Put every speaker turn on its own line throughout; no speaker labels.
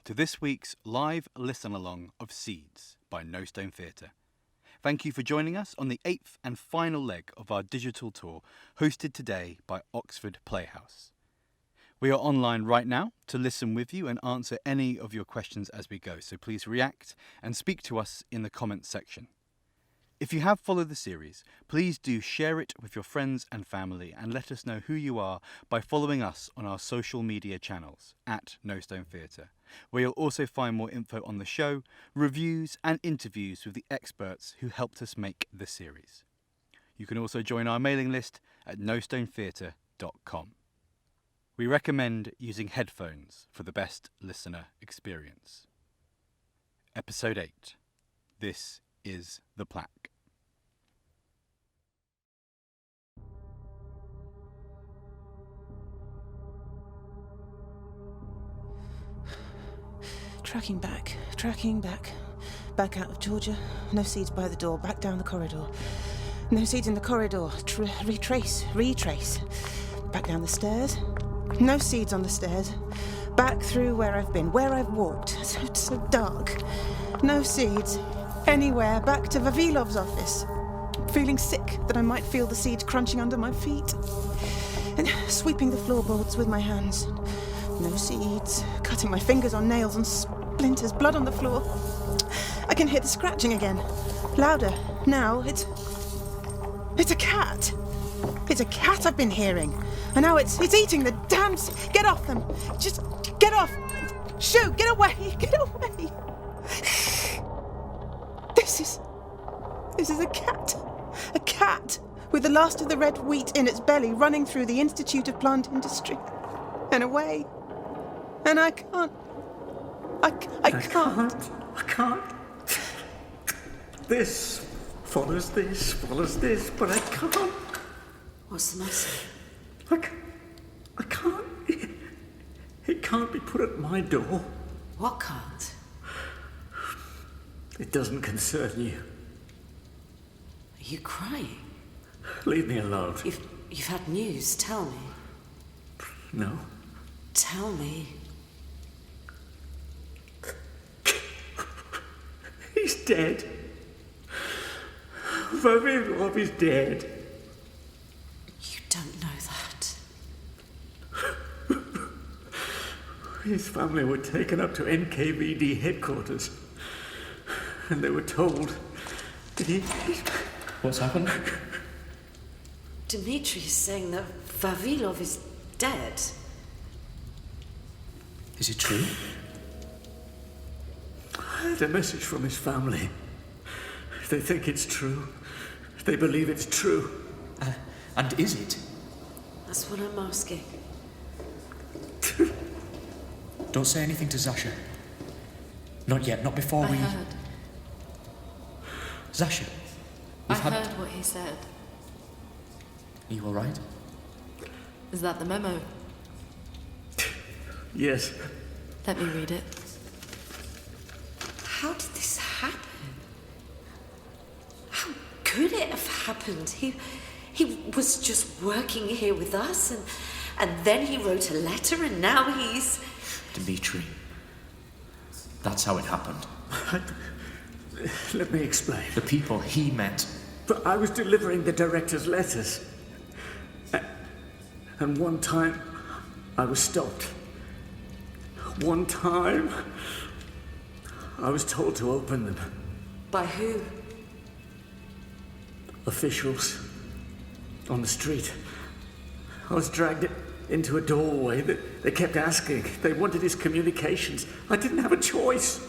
to this week's live listen-along of Seeds by No Stone Theatre. Thank you for joining us on the 8th and final leg of our digital tour, hosted today by Oxford Playhouse. We are online right now to listen with you and answer any of your questions as we go, so please react and speak to us in the comments section. If you have followed the series, please do share it with your friends and family and let us know who you are by following us on our social media channels at No Stone Theatre, where you'll also find more info on the show, reviews and interviews with the experts who helped us make the series. You can also join our mailing list at nostonetheatre.com. We recommend using headphones for the best listener experience. Episode 8. This is the Plaque.
Tracking back. Back out of Georgia. No seeds by the door. Back down the corridor. No seeds in the corridor. Retrace. Back down the stairs. No seeds on the stairs. Back through where I've been, where I've walked. So dark. No seeds. Anywhere. Back to Vavilov's office. Feeling sick that I might feel the seeds crunching under my feet. And sweeping the floorboards with my hands. No seeds. Cutting my fingers on nails and splinters. Blood on the floor. I can hear the scratching again. Louder. Now it's a cat. It's a cat I've been hearing. And now it's eating the damn... Get off them. Just get off. Shoo, get away. Get away. This is a cat. A cat with the last of the red wheat in its belly running through the Institute of Plant Industry. And away. And I can't. I can't.
This follows this, but I can't.
What's the matter?
I can't. It can't be put at my door.
What can't?
It doesn't concern you.
Are you crying?
Leave me alone.
You've had news. Tell me.
No.
Tell me.
He's dead. Vavilov is dead.
You don't know that.
His family were taken up to NKVD headquarters. And they were told that he...
What's happened?
Dmitri is saying that Vavilov is dead.
Is it true?
I had a message from his family. They think it's true. They believe it's true.
And is it?
That's what I'm asking.
Don't say anything to Zasha. Not yet, not before
I heard.
Zasha,
I heard what he said.
Are you all right?
Is that the memo?
Yes.
Let me read it.
How did this happen? How could it have happened? He was just working here with us, and then he wrote a letter, and now he's...
Dmitri. That's how it happened.
Let me explain.
The people he met.
But I was delivering the director's letters. And one time, I was stopped. One time, I was told to open them.
By who?
Officials. On the street. I was dragged into a doorway that they kept asking. They wanted his communications. I didn't have a choice.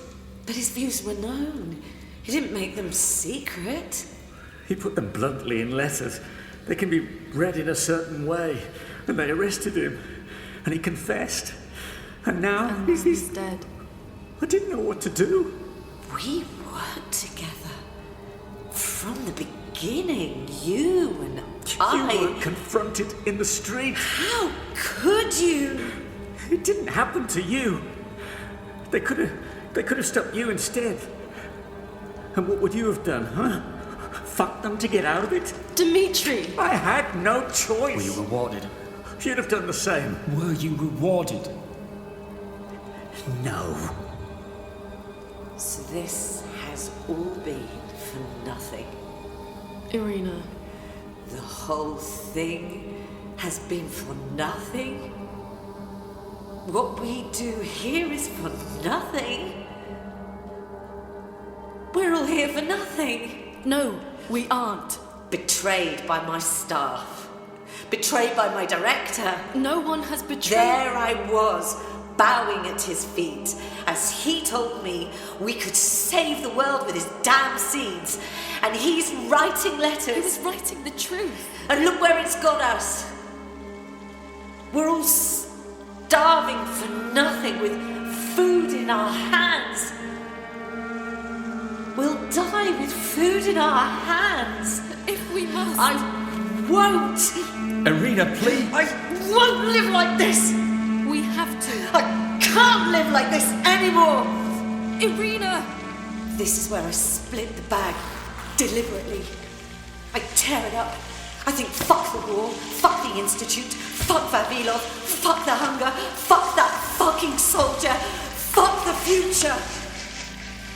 But his views were known. He didn't make them secret.
He put them bluntly in letters. They can be read in a certain way. And they arrested him. And he confessed. And now he's
dead.
I didn't know what to do.
We worked together. From the beginning, you and I...
You were confronted in the street.
How could you?
It didn't happen to you. They could have stopped you instead. And what would you have done, huh? Fuck them to get out of it?
Dmitri!
I had no choice.
Were you rewarded?
You'd have done the same.
Were you rewarded?
No.
So this has all been for nothing.
Irina,
The whole thing has been for nothing. What we do here is for nothing. We're all here for nothing.
no, we aren't.
Betrayed by my staff. Betrayed by my director.
No one has betrayed.
There I was, bowing at his feet, as he told me we could save the world with his damn seeds. And he's writing letters.
He was writing the truth.
And look where it's got us. We're all starving for nothing with food in our hands. We'll die with food in our hands.
If we must.
I won't.
Irina, please.
I won't live like this.
We have to.
I can't live like this anymore.
Irina!
This is where I split the bag. Deliberately. I tear it up. I think fuck the war, fuck the institute, fuck Vavilov, fuck the hunger, fuck that fucking soldier, fuck the future.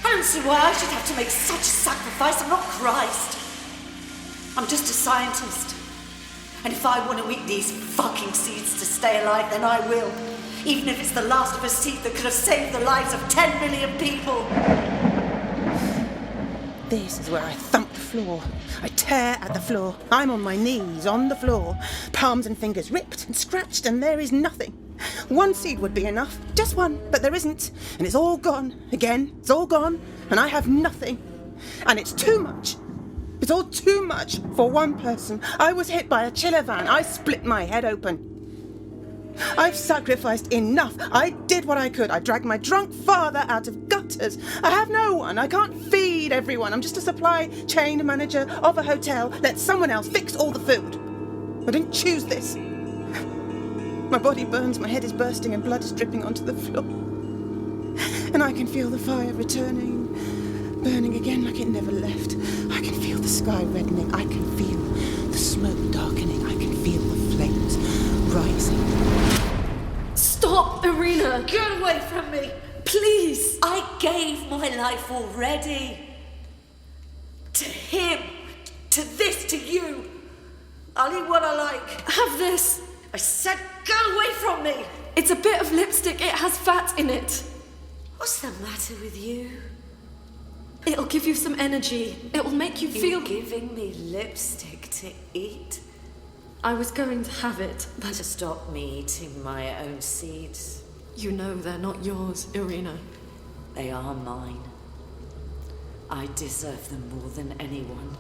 I don't see why I should have to make such a sacrifice. I'm not Christ. I'm just a scientist. And if I want to eat these fucking seeds to stay alive, then I will. Even if it's the last of a seed that could have saved the lives of 10 million people.
This is where I thump the floor. I tear at the floor. I'm on my knees, on the floor. Palms and fingers ripped and scratched, and there is nothing. One seed would be enough. Just one, but there isn't. And it's all gone. Again, it's all gone. And I have nothing. And it's too much. It's all too much for one person. I was hit by a chiller van. I split my head open. I've sacrificed enough. I did what I could. I dragged my drunk father out of gutters. I have no one. I can't feed everyone. I'm just a supply chain manager of a hotel. Let someone else fix all the food. I didn't choose this. My body burns, my head is bursting, and blood is dripping onto the floor. And I can feel the fire returning, burning again like it never left. I can feel the sky reddening. I can feel the smoke darkening. I can feel the flames rising.
Stop, Irina!
Get away from me.
Please!
I gave my life already. To him. To this. To you. I'll eat what I like.
Have this!
I said go away from me.
It's a bit of lipstick. It has fat in it.
What's the matter with you?
It'll give you some energy. It will make you feel...
You're giving me lipstick to eat?
I was going to have it, but...
To stop me eating my own seeds.
You know they're not yours, Irina.
They are mine. I deserve them more than anyone.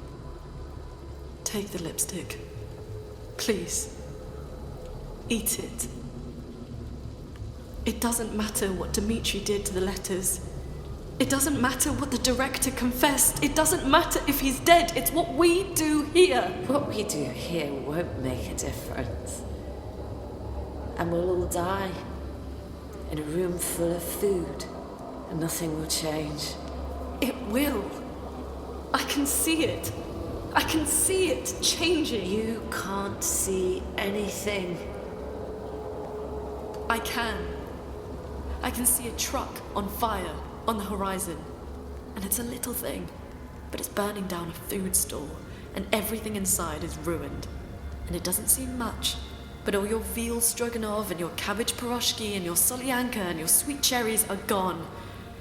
Take the lipstick. Please. Eat it. It doesn't matter what Dmitri did to the letters. It doesn't matter what the director confessed. It doesn't matter if he's dead. It's what we do here.
What we do here won't make a difference. And we'll all die. In a room full of food. And nothing will change.
It will. I can see it. I can see it changing.
You can't see anything.
I can. I can see a truck on fire on the horizon. And it's a little thing, but it's burning down a food store, and everything inside is ruined. And it doesn't seem much, but all your veal stroganoff and your cabbage pierogi and your solyanka and your sweet cherries are gone.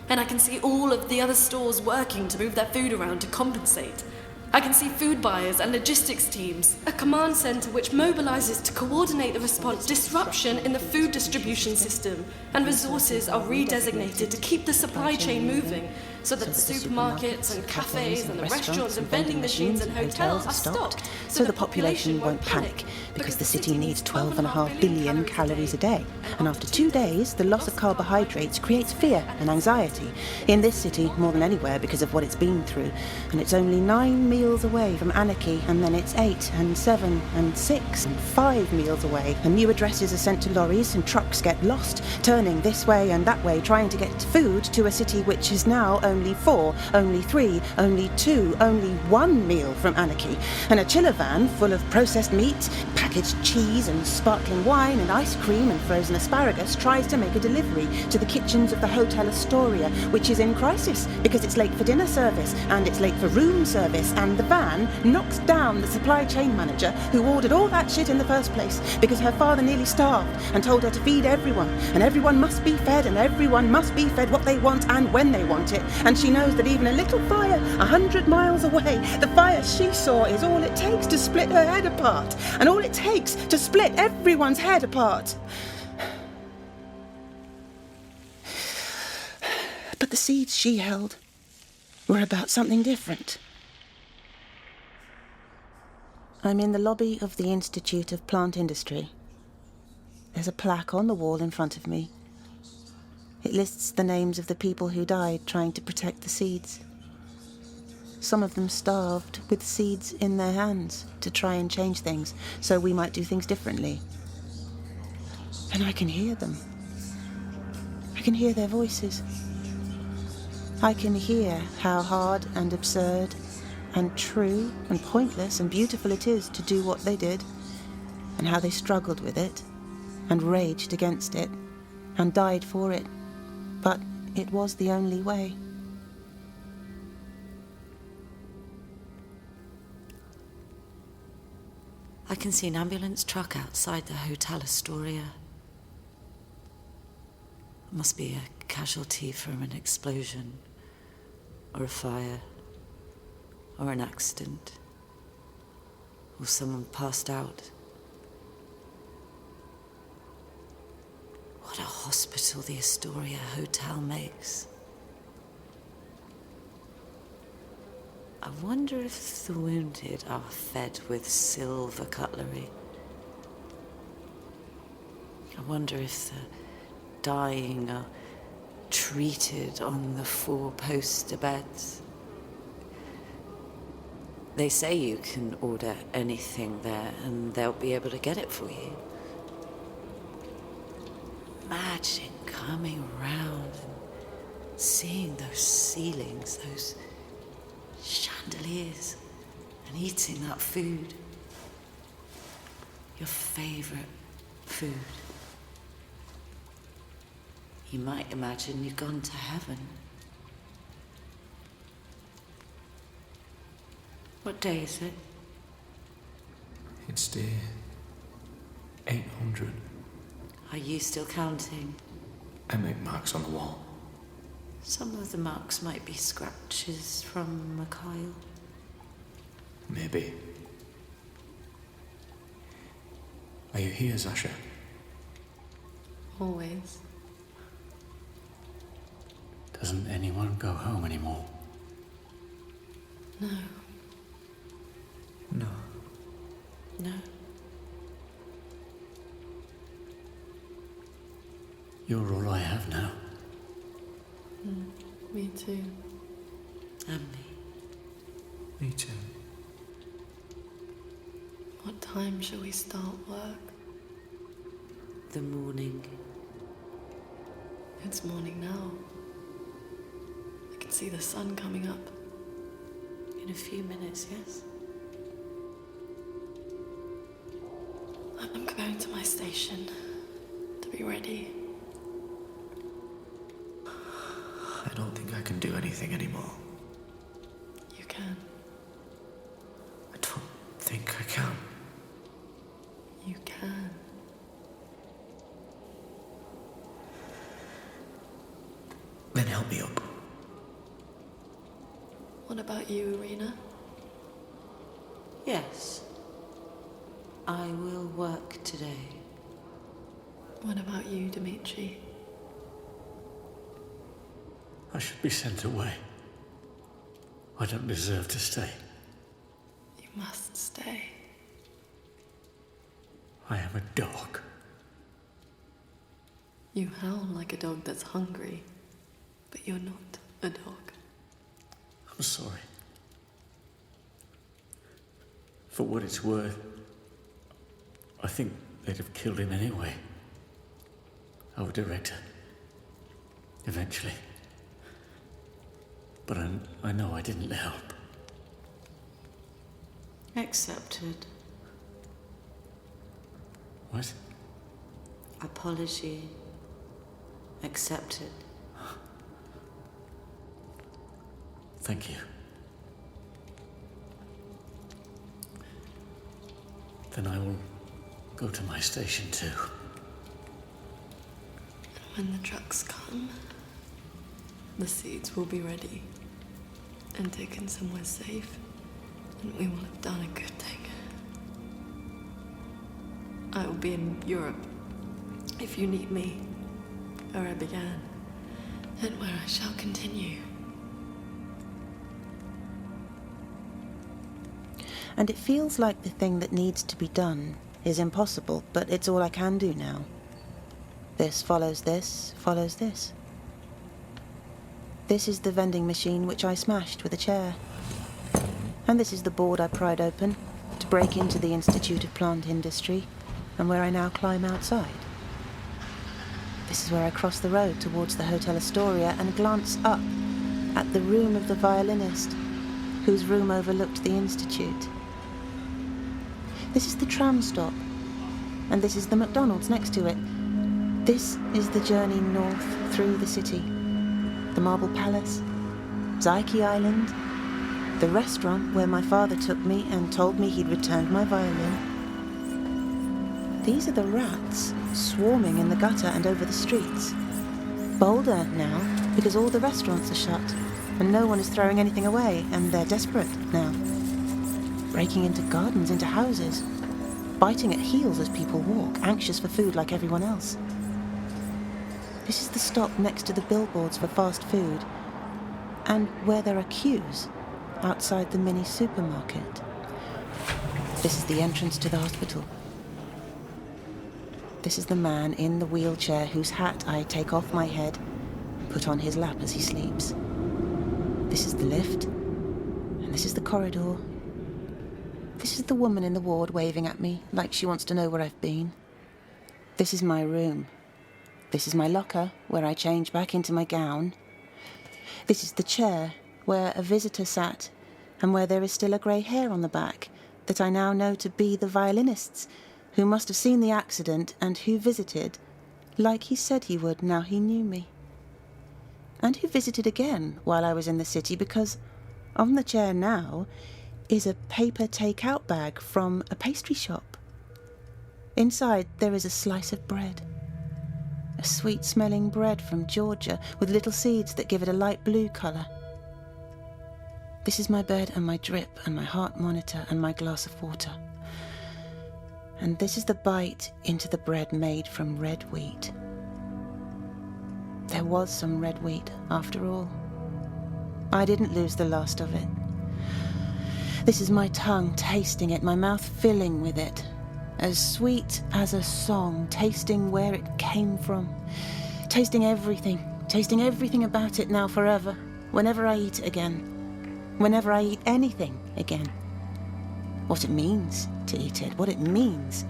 And I can see all of the other stores working to move their food around to compensate. I can see food buyers and logistics teams, a command center which mobilizes to coordinate the response disruption in the food distribution system, and resources are redesignated to keep the supply chain moving, so that the supermarkets and cafes and the restaurants and vending machines and hotels are stocked,
so the population won't panic, because the city needs 12.5 billion calories a day. And after 2 days, the loss of carbohydrates creates fear and anxiety. In this city, more than anywhere, because of what it's been through. And it's only 9 meals away from anarchy, and then it's 8 and 7 and 6 and 5 meals away. And new addresses are sent to lorries, and trucks get lost, turning this way and that way, trying to get food to a city which is now only 4, only 3, only 2, only 1 meal from anarchy. And a chiller van full of processed meat, packaged packaged cheese and sparkling wine and ice cream and frozen asparagus tries to make a delivery to the kitchens of the Hotel Astoria, which is in crisis because it's late for dinner service and it's late for room service, and the van knocks down the supply chain manager who ordered all that shit in the first place because her father nearly starved and told her to feed everyone, and everyone must be fed, and everyone must be fed what they want and when they want it. And she knows that even a little fire 100 miles away, the fire she saw, is all it takes to split her head apart, and all it takes to split everyone's head apart. But the seeds she held were about something different. I'm in the lobby of the Institute of Plant Industry. There's a plaque on the wall in front of me. It lists the names of the people who died trying to protect the seeds. Some of them starved with seeds in their hands to try and change things so we might do things differently. And I can hear them. I can hear their voices. I can hear how hard and absurd and true and pointless and beautiful it is to do what they did, and how they struggled with it and raged against it and died for it. But it was the only way.
I can see an ambulance truck outside the Hotel Astoria. It must be a casualty from an explosion, or a fire, or an accident, or someone passed out. What a hospital the Astoria Hotel makes. I wonder if the wounded are fed with silver cutlery. I wonder if the dying are treated on the 4-poster beds. They say you can order anything there and they'll be able to get it for you. Imagine coming around and seeing those ceilings, those chandeliers, and eating that food. Your favorite food. You might imagine you've gone to heaven. What day is it?
It's day 800.
Are you still counting?
I make marks on the wall.
Some of the marks might be scratches from Mikhail.
Maybe. Are you here, Zasha?
Always.
Doesn't anyone go home anymore?
No.
No.
No.
You're all I have now.
Me too.
And me.
Me too.
What time shall we start work?
The morning.
It's morning now. I can see the sun coming up.
In a few minutes, yes?
I'm going to my station to be ready.
I don't think I can do anything anymore.
You can.
I don't think I can.
You can.
Then help me up.
What about you, Irina?
Yes. I will work today.
What about you, Dmitri?
I should be sent away. I don't deserve to stay.
You must stay.
I am a dog.
You howl like a dog that's hungry, but you're not a dog.
I'm sorry. For what it's worth, I think they'd have killed him anyway. Our director. Eventually. But I know I didn't help.
Accepted.
What?
Apology accepted.
Thank you. Then I will go to my station too.
When the trucks come, the seeds will be ready and taken somewhere safe, and we will have done a good thing. I will be in Europe if you need me, where I began, and where I shall continue.
And it feels like the thing that needs to be done is impossible, but it's all I can do now. This follows this, follows this. This is the vending machine which I smashed with a chair. And this is the board I pried open to break into the Institute of Plant Industry, and where I now climb outside. This is where I cross the road towards the Hotel Astoria and glance up at the room of the violinist, whose room overlooked the Institute. This is the tram stop, and this is the McDonald's next to it. This is the journey north through the city. The Marble Palace, Psyche Island, the restaurant where my father took me and told me he'd returned my violin. These are the rats swarming in the gutter and over the streets. Bolder now, because all the restaurants are shut, and no one is throwing anything away, and they're desperate now. Breaking into gardens, into houses, biting at heels as people walk, anxious for food like everyone else. This is the stop next to the billboards for fast food, and where there are queues outside the mini supermarket. This is the entrance to the hospital. This is the man in the wheelchair whose hat I take off my head and put on his lap as he sleeps. This is the lift, and this is the corridor. This is the woman in the ward waving at me like she wants to know where I've been. This is my room. This is my locker, where I change back into my gown. This is the chair where a visitor sat, and where there is still a grey hair on the back that I now know to be the violinist's, who must have seen the accident and who visited, like he said he would now he knew me. And who visited again while I was in the city, because on the chair now is a paper take-out bag from a pastry shop. Inside there is a slice of bread. A sweet-smelling bread from Georgia with little seeds that give it a light blue colour. This is my bed and my drip and my heart monitor and my glass of water. And this is the bite into the bread made from red wheat. There was some red wheat, after all. I didn't lose the last of it. This is my tongue tasting it, my mouth filling with it. As sweet as a song, tasting where it came from. Tasting everything about it now forever, whenever I eat it again. Whenever I eat anything again. What it means to eat it, what it means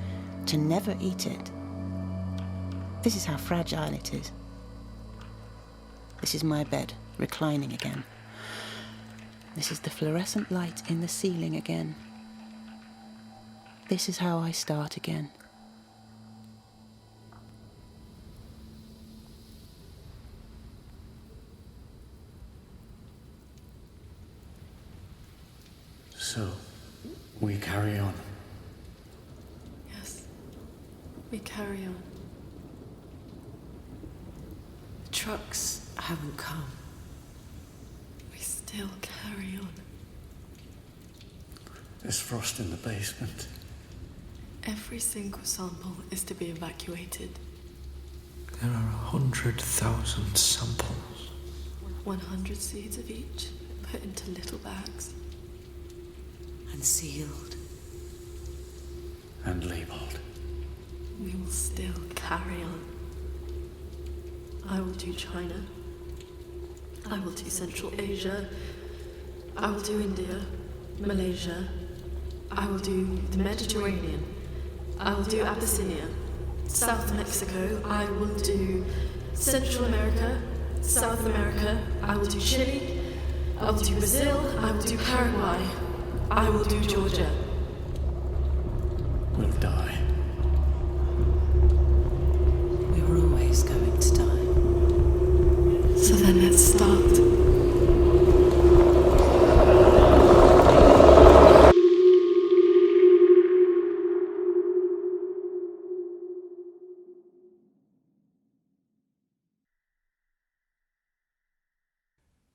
to never eat it. This is how fragile it is. This is my bed, reclining again. This is the fluorescent light in the ceiling again. This is how I start again.
So, we carry on.
Yes, we carry on.
The trucks haven't come.
We still carry on.
There's frost in the basement.
Every single sample is to be evacuated.
There are 100,000 samples.
100 seeds of each put into little bags.
And sealed.
And labelled.
We will still carry on. I will do China. I will do Central Asia. I will do India, Malaysia. I will do the Mediterranean. I will do Abyssinia, South Mexico. I will do Central America, South America. I will do Chile. I will do Brazil. I will do Paraguay. I will do Georgia.
We'll die.
So then let's start.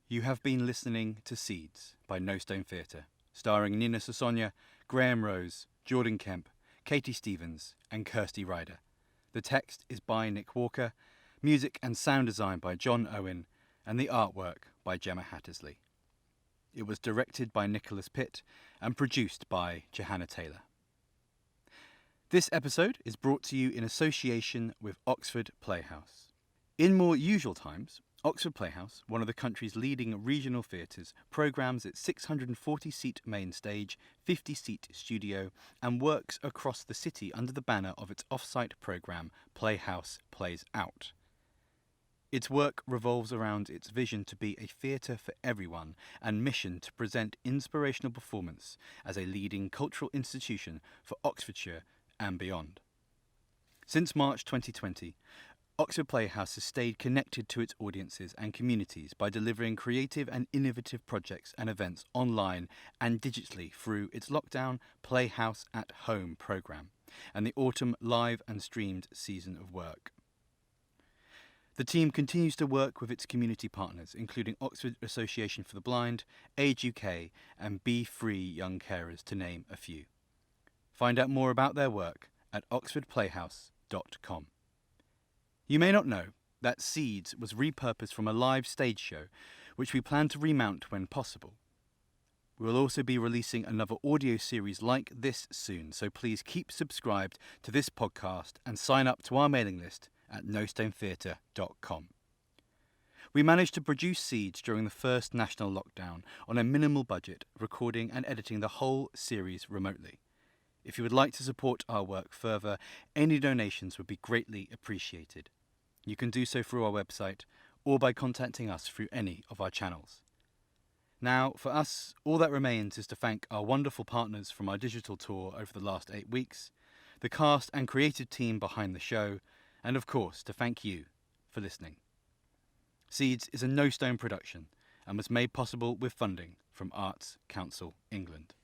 You have been listening to Seeds by No Stone Theatre, starring Nina Sosogna, Graham Rose, Jordan Kemp, Katie Stevens, and Kirsty Ryder. The text is by Nick Walker, music and sound design by John Owen, and the artwork by Gemma Hattersley. It was directed by Nicholas Pitt and produced by Johanna Taylor. This episode is brought to you in association with Oxford Playhouse. In more usual times, Oxford Playhouse, one of the country's leading regional theatres, programmes its 640-seat main stage, 50-seat studio, and works across the city under the banner of its off-site programme, Playhouse Plays Out. Its work revolves around its vision to be a theatre for everyone and mission to present inspirational performance as a leading cultural institution for Oxfordshire and beyond. Since March 2020, Oxford Playhouse has stayed connected to its audiences and communities by delivering creative and innovative projects and events online and digitally through its lockdown Playhouse at Home programme and the autumn live and streamed season of work. The team continues to work with its community partners, including Oxford Association for the Blind, Age UK, and Be Free Young Carers, to name a few. Find out more about their work at oxfordplayhouse.com. You may not know that Seeds was repurposed from a live stage show, which we plan to remount when possible. We will also be releasing another audio series like this soon, so please keep subscribed to this podcast and sign up to our mailing list at nostonetheatre.com. We managed to produce Seeds during the first national lockdown on a minimal budget, recording and editing the whole series remotely. If you would like to support our work further, any donations would be greatly appreciated. You can do so through our website or by contacting us through any of our channels. Now, for us, all that remains is to thank our wonderful partners from our digital tour over the last 8 weeks, the cast and creative team behind the show, and of course to thank you for listening. Seeds is a No Stone production and was made possible with funding from Arts Council England.